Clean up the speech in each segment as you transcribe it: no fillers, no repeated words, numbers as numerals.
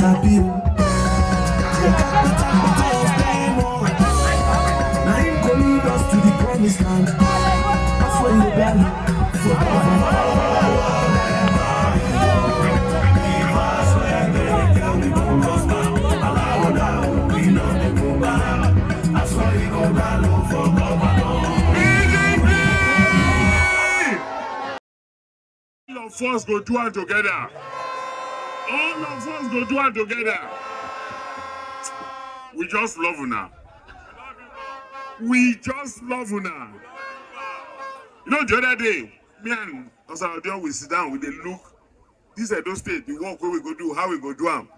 sabi o. The capital of them all. Now him go lead us to the promised land. Asue Ighodalo for governor. All of us go do it together. All of us go do it together. We just love una. We just love una. You know, the other day, me and Osarodion we sit down with the look. This Edo State, the work where we go do, how we go do them.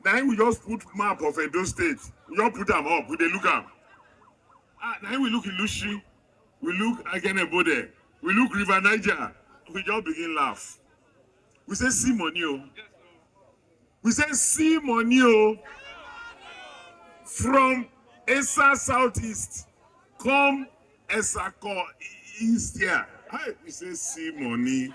Now we just put map of Edo State. We just put them up. We they look up. Now we look in Lushi. We look Agenebode. We look River Niger. We just begin laugh. We say see money oh. We say see money oh. From Esa Southeast come Etsako East here. We say see money.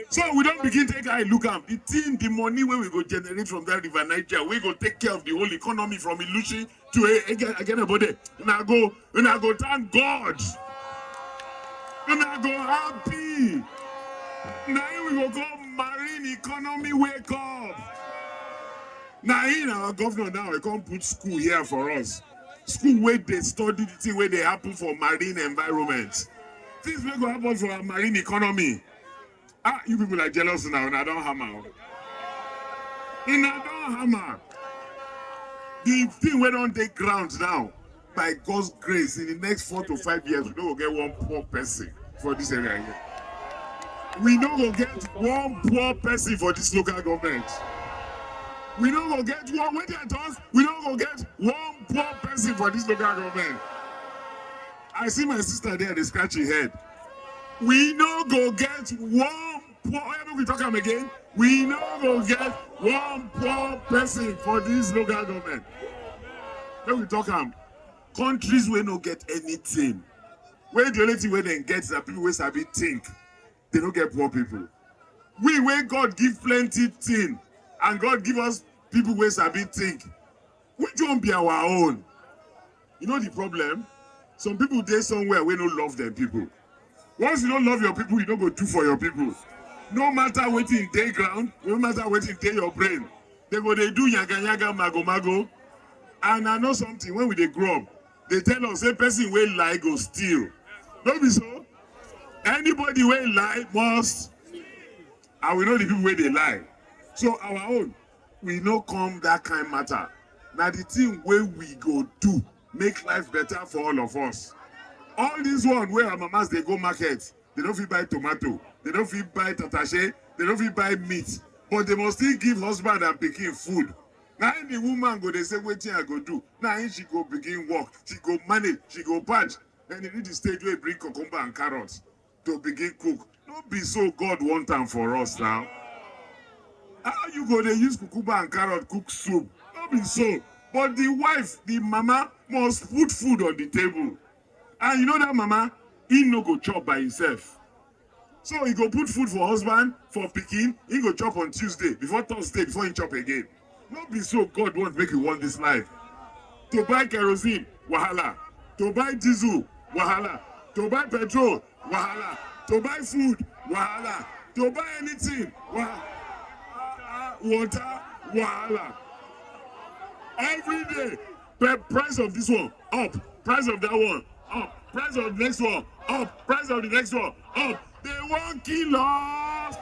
So we don't begin take eye look at the thing, the money where we go generate from that River Niger. We go take care of the whole economy from Ilushi to Agenebode. Now go thank God. Now go happy. Now we go marine economy wake up. Now in our governor now we can't put school here for us. School where they study the thing where they happen for marine environment. Things will go happen for our marine economy. You people are jealous now, and I don't hammer. And I don't hammer. The thing went on the ground now. By God's grace, in the next 4 to 5 years, we don't get one poor person for this area here. We don't go get one poor person for this local government. We don't go get one, wait at us, we don't go get one poor person for this local government. I see my sister there, they scratch her head. We don't go get one poor, we talk about again, we don't go get one poor person for this local government. Then we talk about countries where no get anything. Where the only thing where they get is that people where sabi think. They don't get poor people. We where God give plenty thing and God give us people where sabi think. Which won't be our own? You know the problem? Some people there somewhere where no love their people. Once you don't love your people, you don't go do for your people. No matter what in day ground, no matter what in day your brain, they go they do yaga yaga mago mago. And I know something when we they grow up. They tell us a person will lie go steal. Don't be so. Anybody will lie must. And we know the people where they lie. So our own, we know come that kind of matter. Now the thing where we go do make life better for all of us. All this one where our mamas they go market, they don't fit buy tomato, they don't fit buy tatache, they don't fit buy meat, but they must still give husband and pikin food. Now the woman go, they say, what thing I go do? Now she go begin work, she go manage, she go patch. Then they need the stage where bring cucumber and carrots to begin cook. Don't be so God want them for us now. How you go, they use cucumber and carrot cook soup? Don't be so. But the wife, the mama, must put food on the table. And you know that mama, he no go chop by himself. So he go put food for husband, for pikin, he go chop on Tuesday, before Thursday, before he chop again. Not be so God won't make you want this life. To buy kerosene, wahala. To buy diesel, wahala. To buy petrol, wahala. To buy food, wahala. To buy anything, wahala. Water, wahala. Every day, the price of this one, up. Price of that one, up. Price of the next one, up. Price of the next one, up. They won't kill us.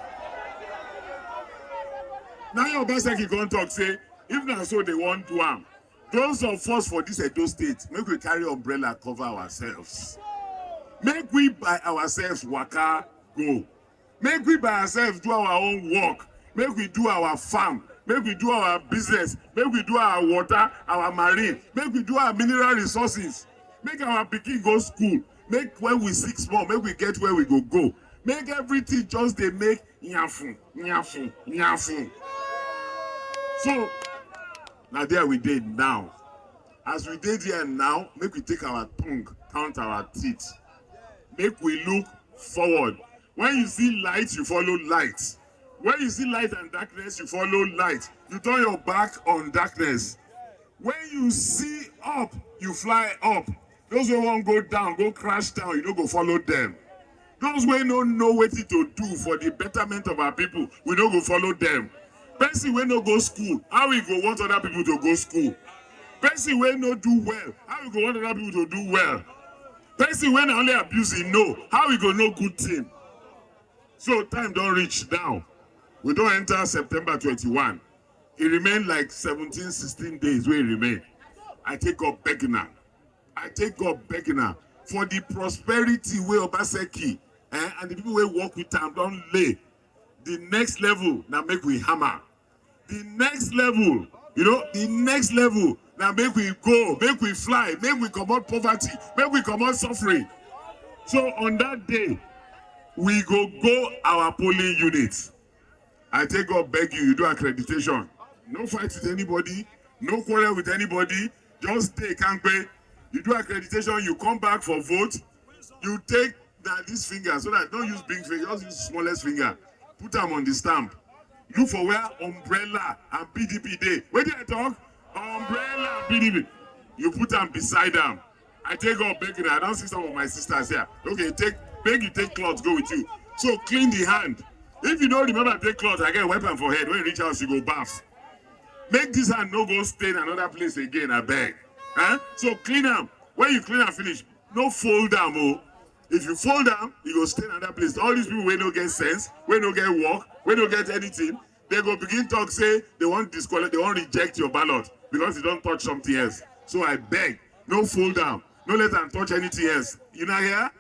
Now your Obaseki can't talk, say, if not so they want to am. Those of us for this Edo State, make we carry umbrella cover ourselves. Make we by ourselves waka go. Make we by ourselves do our own work. Make we do our farm. Make we do our business. Make we do our water, our marine. Make we do our mineral resources. Make our pikin go school. Make when we sick small, make we get where we go. Make everything just they make nyafu, nyafu, nyafu. So, now there we did now. As we did here now, make we take our tongue, count our teeth. Make we look forward. When you see light, you follow light. When you see light and darkness, you follow light. You turn your back on darkness. When you see up, you fly up. Those who won't go down, go crash down, you don't go follow them. Those who don't know what to do for the betterment of our people, we don't go follow them. Person wey no go school, how we go want other people to go school? Person wey no do well, how we go want other people to do well? Person wey na only abuse he know, how we go know good thing? So time don't reach now. We don't enter September 21. It remain like 17, 16 days where it remain. I take up begging now. I take up begging now for the prosperity where Obaseki and the people who work with them don't lay. The next level now make we hammer. The next level, the next level now make we go, make we fly, make we come out poverty, make we come out suffering. So on that day, we go our polling units. I take up beg you do accreditation. No fight with anybody, no quarrel with anybody, just take and pay. You do accreditation, you come back for vote, you take this finger, so that don't use big finger, just use smallest finger. Put them on the stamp. Look for where umbrella and PDP day. Where did I talk? Umbrella and PDP. You put them beside them. I take up begging. I don't see some of my sisters here. Okay, you take cloth, go with you. So clean the hand. If you don't remember take cloth, I get a weapon for head. When you reach out, you go bath. Make this hand no go stay in another place again, I beg. So clean them. When you clean and finish, no fold them. Oh. If you fold them, you go stay in another place. All these people wey no get sense, wey no get work, wey no get anything, they go begin talk say they want disqualify, they want reject your ballot because you don't touch something else. So I beg, no fold them, no let them touch anything else. You not here?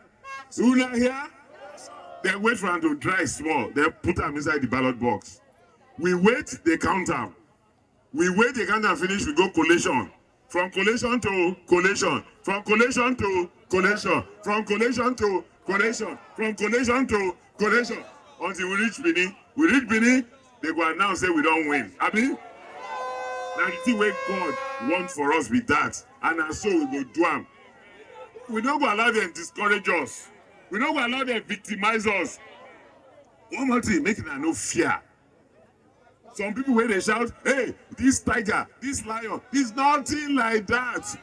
You not here? Then wait for them to dry small. Then put them inside the ballot box. We wait, they count them. We wait, they count and finish. We go collation. From collation to collation. From collation to collation. From collation to collation. From collation to collation. Until we reach Benin. We reach Benin, they go announce say we don't win. Abi? Now the thing where God wants for us with that. And so we go do them. We don't go allow them discourage us. We don't go allow them victimize us. One more thing, make it no fear. Some people where they shout, hey, this tiger, this lion, it's nothing like that.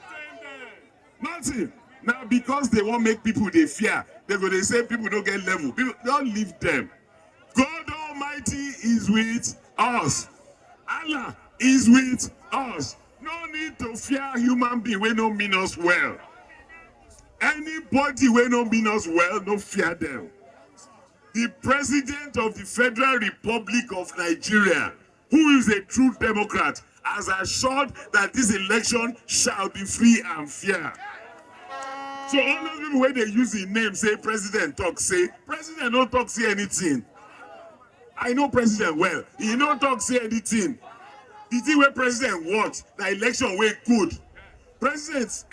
Nothing. Now because they won't make people they fear, they say people don't get level. People don't leave them. God Almighty is with us. Allah is with us. No need to fear human being when no mean us well. Anybody when no mean us well, no fear them. The President of the Federal Republic of Nigeria, who is a true Democrat, has assured that this election shall be free and fair. So all those people when they use the name say President talk, say President don't talk say anything. I know President well. He don't talk say anything. The thing where President wants, the election way good. Presidents,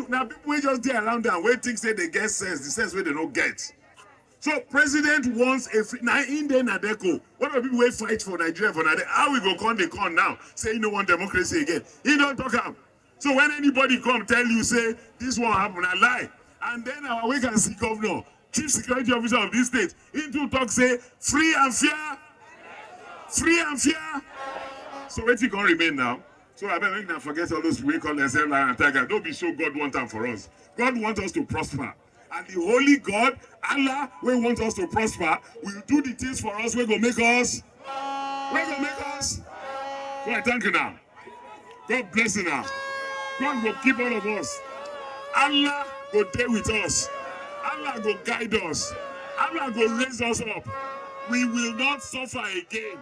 now people wey just dey around them, wey think say they get sense, the sense where they don't get. So President wants a free, now in the Nadeko, what are people wey fight for Nigeria for Nadeko? How we go con now? Say you don't want democracy again. He don't talk am. So when anybody come tell you say this won't happen, I lie. And then our vacancy governor, chief security officer of this state, he do talk say free and fair, free and fair. So where you gonna remain now? So I better not forget all those we call themselves lion and tiger. Don't be so God want them for us. God wants us to prosper. And the holy God, Allah, we want us to prosper, will do the things for us. We're going to make us. We're going to make us. So I thank you now. God bless you now. God will keep all of us. Allah will stay with us. Allah will guide us. Allah will raise us up. We will not suffer again.